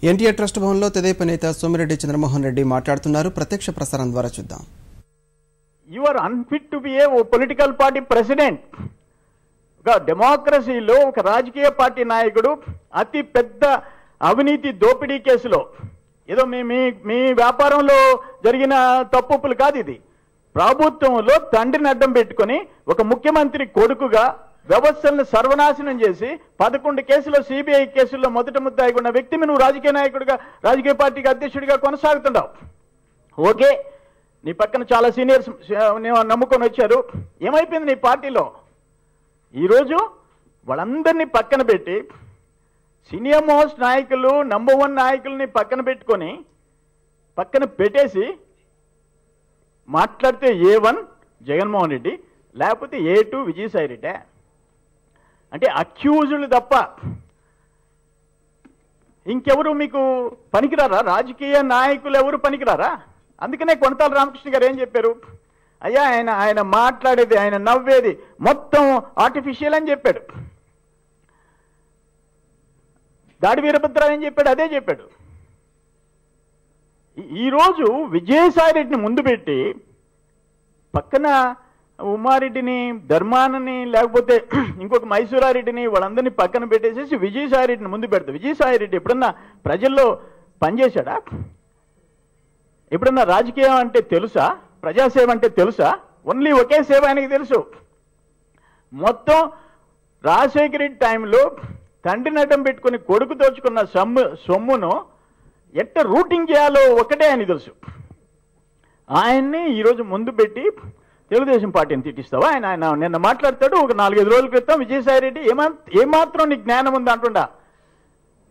NTR trust భవన్లో తెదేపా నేత సోమిరెడ్డి చంద్రమోహన్ రెడ్డి మాట్లాడుతున్నారు. ప్రత్యక్ష ప్రసారం ద్వారా చూద్దాం. You are unfit to be a political party president. ఒక డెమోక్రసీలో ఒక రాజకీయ పార్టీ నాయకుడు అతి పెద్ద అవినీతి దోపిడీ కేసులో, ఏదో మీ వ్యాపారంలో జరిగిన తప్పులు కాదు, ఇది ప్రభుత్వంలో తండ్రిని అడ్డం పెట్టుకుని ఒక ముఖ్యమంత్రి కొడుకుగా వ్యవస్థలను సర్వనాశనం చేసి 11 కేసులో సిబిఐ కేసుల్లో మొదటి ముద్దాయి ఉన్న వ్యక్తిని నువ్వు రాజకీయ నాయకుడిగా, రాజకీయ పార్టీకి అధ్యక్షుడిగా కొనసాగుతుంటావు. ఓకే, నీ పక్కన చాలా సీనియర్స్ నమ్ముకొని వచ్చారు. ఏమైపోయింది నీ పార్టీలో? ఈరోజు వాళ్ళందరినీ పక్కన పెట్టి సీనియర్ మోస్ట్ నాయకులు, నంబర్ 1 నాయకుల్ని పక్కన పెట్టుకొని పక్కన పెట్టేసి మాట్లాడితే A1 జగన్మోహన్ రెడ్డి, లేకపోతే A2 విజయసాయి రెడ్డి. అంటే అక్యూజులు తప్ప ఇంకెవరు మీకు పనికిరారా? రాజకీయ నాయకులు ఎవరు పనికిరారా? అందుకనే కొనతాల రామకృష్ణ గారు ఏం చెప్పారు? అయ్యా ఆయన మాట్లాడేది, ఆయన నవ్వేది మొత్తం ఆర్టిఫిషియల్ అని చెప్పాడు. దాడి వీరభద్రరావు ఏం చెప్పాడు? అదే చెప్పాడు. ఈరోజు విజయసాయి రెడ్డిని ముందు పెట్టి పక్కన ఉమారెడ్డిని, ధర్మానని, లేకపోతే ఇంకొక మైసూరారెడ్డిని, వాళ్ళందరినీ పక్కన పెట్టేసేసి విజయసాయి రెడ్డిని ముందు పెడతారు. విజయసాయి రెడ్డి ఎప్పుడన్నా ప్రజల్లో పనిచేశాడా? ఎప్పుడన్నా రాజకీయం అంటే తెలుసా? ప్రజాసేవ అంటే తెలుసా? ఓన్లీ ఒకే సేవ ఆయనకి తెలుసు. మొత్తం రాజశేఖర రెడ్డి టైంలో తండ్రిని అడ్డం పెట్టుకుని కొడుకు దోచుకున్న సొమ్మును ఎట్ట రూటింగ్ చేయాలో ఒకటే ఆయన తెలుసు. ఆయన్ని ఈరోజు ముందు పెట్టి తెలుగుదేశం పార్టీని తిట్టిస్తావా? ఆయన నిన్న మాట్లాడతాడు, ఒక 4-5 రోజుల క్రితం విజయసాయి రెడ్డి ఏమాత్రం నీకు జ్ఞానం ఉంది అంటుండా.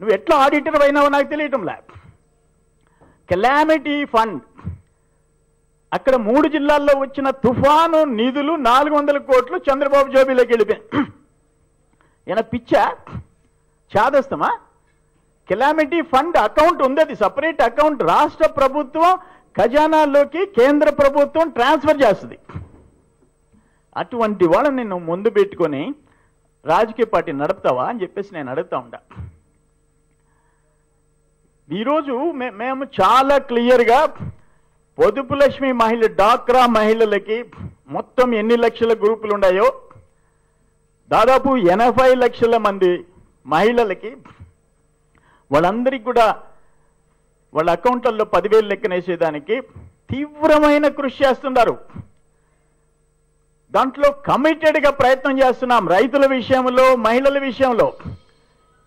నువ్వు ఎట్లా ఆడిటర్ అయినావో నాకు తెలియటంలే. కెలామిటీ ఫండ్, అక్కడ 3 జిల్లాల్లో వచ్చిన తుఫాను నిధులు 400 కోట్లు చంద్రబాబు జోబీలోకి వెళ్ళిపోయాయి. ఈయన పిచ్చా, చాదస్తమా? కెలామిటీ ఫండ్ అకౌంట్ ఉంది, అది సపరేట్ అకౌంట్. రాష్ట్ర ప్రభుత్వం ఖజానాల్లోకి కేంద్ర ప్రభుత్వం ట్రాన్స్ఫర్ చేస్తుంది. అటువంటి వాళ్ళని నేను ముందు పెట్టుకొని రాజకీయ పార్టీ నడుపుతావా అని చెప్పేసి నేను అడుగుతా ఉంటా. ఈరోజు మేము చాలా క్లియర్గా పొదుపు లక్ష్మి మహిళ, డాక్రా మహిళలకి మొత్తం ఎన్ని లక్షల గ్రూపులు ఉన్నాయో దాదాపు 80 లక్షల మంది మహిళలకి వాళ్ళందరికీ కూడా వాళ్ళ అకౌంట్లలో 10,000 లెక్కనేసేదానికి తీవ్రమైన కృషి చేస్తున్నారు. దాంట్లో కమిటెడ్గా ప్రయత్నం చేస్తున్నాం. రైతుల విషయంలో, మహిళల విషయంలో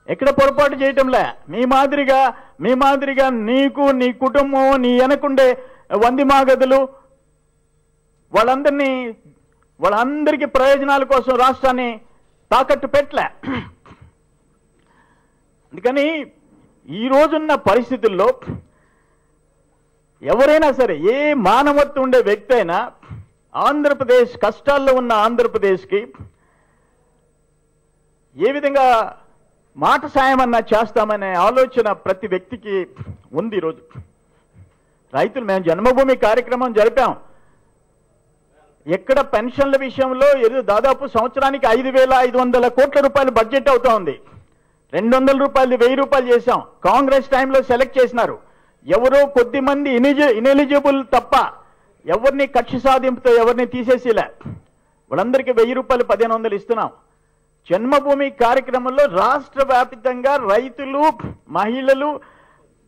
ఎక్కడ పొరపాటు చేయటంలే. మీ మాదిరిగా నీకు, నీ కుటుంబం, నీ వెనకుండే వందిమాగదులు వాళ్ళందరికీ ప్రయోజనాల కోసం రాష్ట్రాన్ని తాకట్టు పెట్టలే. అందుకని ఈ రోజున్న పరిస్థితుల్లో ఎవరైనా సరే, ఏ మానవత్వం ఉండే వ్యక్తి అయినా ఆంధ్రప్రదేశ్, కష్టాల్లో ఉన్న ఆంధ్రప్రదేశ్కి ఏ విధంగా మాట సాయం అన్నా చేస్తామనే ఆలోచన ప్రతి వ్యక్తికి ఉంది. ఈరోజు రైతులు, మేము జన్మభూమి కార్యక్రమం జరిపాం. ఎక్కడ పెన్షన్ల విషయంలో దాదాపు సంవత్సరానికి 5,500 కోట్ల రూపాయలు బడ్జెట్ అవుతా ఉంది. 200 రూపాయలు, 1000 రూపాయలు చేశాం. కాంగ్రెస్ టైంలో సెలెక్ట్ చేసినారు. ఎవరో కొద్ది మంది ఇనెలిజిబుల్ తప్ప ఎవరిని కక్ష సాధింపుతో ఎవరిని తీసేసిలే. వాళ్ళందరికీ 1000 రూపాయలు, 1,500 ఇస్తున్నాం. జన్మభూమి కార్యక్రమంలో రాష్ట్ర వ్యాప్తంగా రైతులు, మహిళలు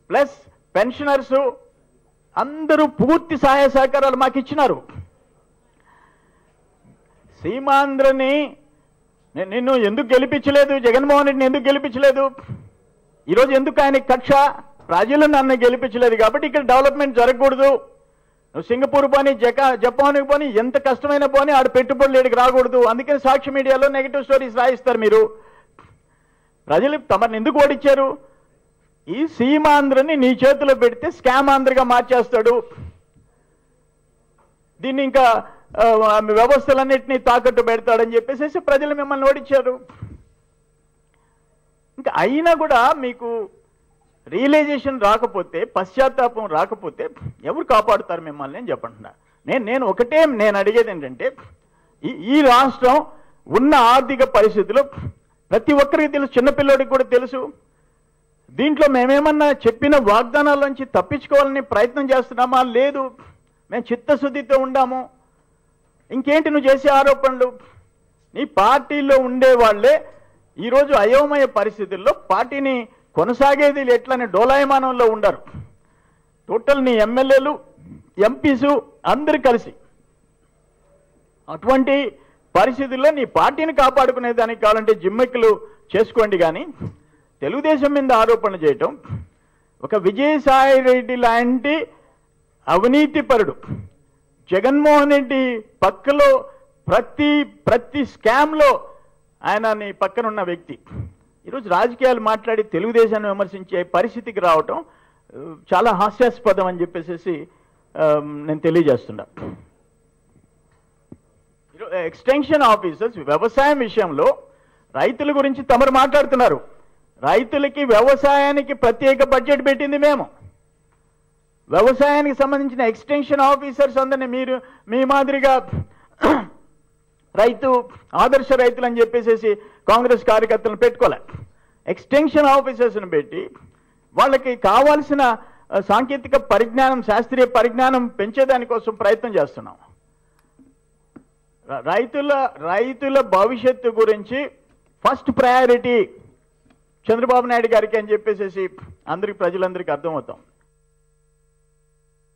ప్లస్ పెన్షనర్స్ అందరూ పూర్తి సహాయ సహకారాలు మాకు ఇచ్చినారు. సీమాంధ్రని నిన్ను ఎందుకు గెలిపించలేదు? జగన్మోహన్ రెడ్డిని ఎందుకు గెలిపించలేదు? ఈరోజు ఎందుకు ఆయన కక్ష? ప్రజలు నన్ను గెలిపించలేదు కాబట్టి ఇక్కడ డెవలప్మెంట్ జరగకూడదు. నువ్వు సింగపూర్ పోని, జపాన్కి పోని, ఎంత కష్టమైన పోని ఆడు పెట్టుబడులు ఏడికి రాకూడదు. అందుకని సాక్షి మీడియాలో నెగిటివ్ స్టోరీస్ రాయిస్తారు మీరు. ప్రజలు తమని ఎందుకు ఓడించారు? ఈ సీమాంధ్రని నీ చేతిలో పెడితే స్కామ్ ఆంధ్రగా మార్చేస్తాడు, దీన్ని ఇంకా వ్యవస్థలన్నింటినీ తాకట్టు పెడతాడని చెప్పేసి ప్రజలు మిమ్మల్ని ఓడించారు. ఇంకా అయినా కూడా మీకు రియలైజేషన్ రాకపోతే, పశ్చాత్తాపం రాకపోతే ఎవరు కాపాడుతారు మిమ్మల్ని అని చెప్పంటున్నా. నేను అడిగేది ఏంటంటే, ఈ రాష్ట్రం ఉన్న ఆర్థిక పరిస్థితులు ప్రతి ఒక్కరికి తెలుసు, చిన్నపిల్లడికి కూడా తెలుసు. దీంట్లో మేమేమన్నా చెప్పిన వాగ్దానాల నుంచి తప్పించుకోవాలని ప్రయత్నం చేస్తున్నామా? లేదు, మేము చిత్తశుద్ధితో ఉండాము. ఇంకేంటి నువ్వు చేసే ఆరోపణలు? నీ పార్టీలో ఉండేవాళ్లే ఈరోజు అయోమయ పరిస్థితుల్లో పార్టీని కొనసాగేది ఎట్లని డోలాయమానంలో ఉండరు. టోటల్ నీ ఎమ్మెల్యేలు, ఎంపీసు అందరు కలిసి అటువంటి పరిస్థితుల్లో నీ పార్టీని కాపాడుకునే దానికి కావాలంటే జిమ్మెక్కులు చేసుకోండి. కానీ తెలుగుదేశం మీద ఆరోపణ చేయటం, ఒక విజయసాయి రెడ్డి లాంటి అవినీతిపరుడు జగన్మోహన్ రెడ్డి పక్కలో ప్రతి స్కామ్లో ఆయన నీ పక్కనున్న వ్యక్తి ఈరోజు రాజకీయాలు మాట్లాడి తెలుగుదేశాన్ని విమర్శించే పరిస్థితికి రావటం చాలా హాస్యాస్పదం అని చెప్పేసి నేను తెలియజేస్తున్నా. ఎక్స్టెన్షన్ ఆఫీసర్స్ వ్యవసాయం విషయంలో రైతుల గురించి తమరు మాట్లాడుతున్నారు. రైతులకి వ్యవసాయానికి ప్రత్యేక బడ్జెట్ పెట్టింది మేము. వ్యవసాయానికి సంబంధించిన ఎక్స్టెన్షన్ ఆఫీసర్స్ అందరినీ మీరు మీ మాదిరిగా ఆదర్శ రైతులు అని చెప్పేసి కాంగ్రెస్ కార్యకర్తలను పెట్టుకోలే. ఎక్స్టెన్షన్ ఆఫీసర్స్ని పెట్టి వాళ్ళకి కావాల్సిన సాంకేతిక పరిజ్ఞానం, శాస్త్రీయ పరిజ్ఞానం పెంచేదానికోసం ప్రయత్నం చేస్తున్నాం. రైతుల భవిష్యత్తు గురించి ఫస్ట్ ప్రయారిటీ చంద్రబాబు నాయుడు గారికి అని చెప్పేసి ప్రజలందరికీ అర్థమవుతాం.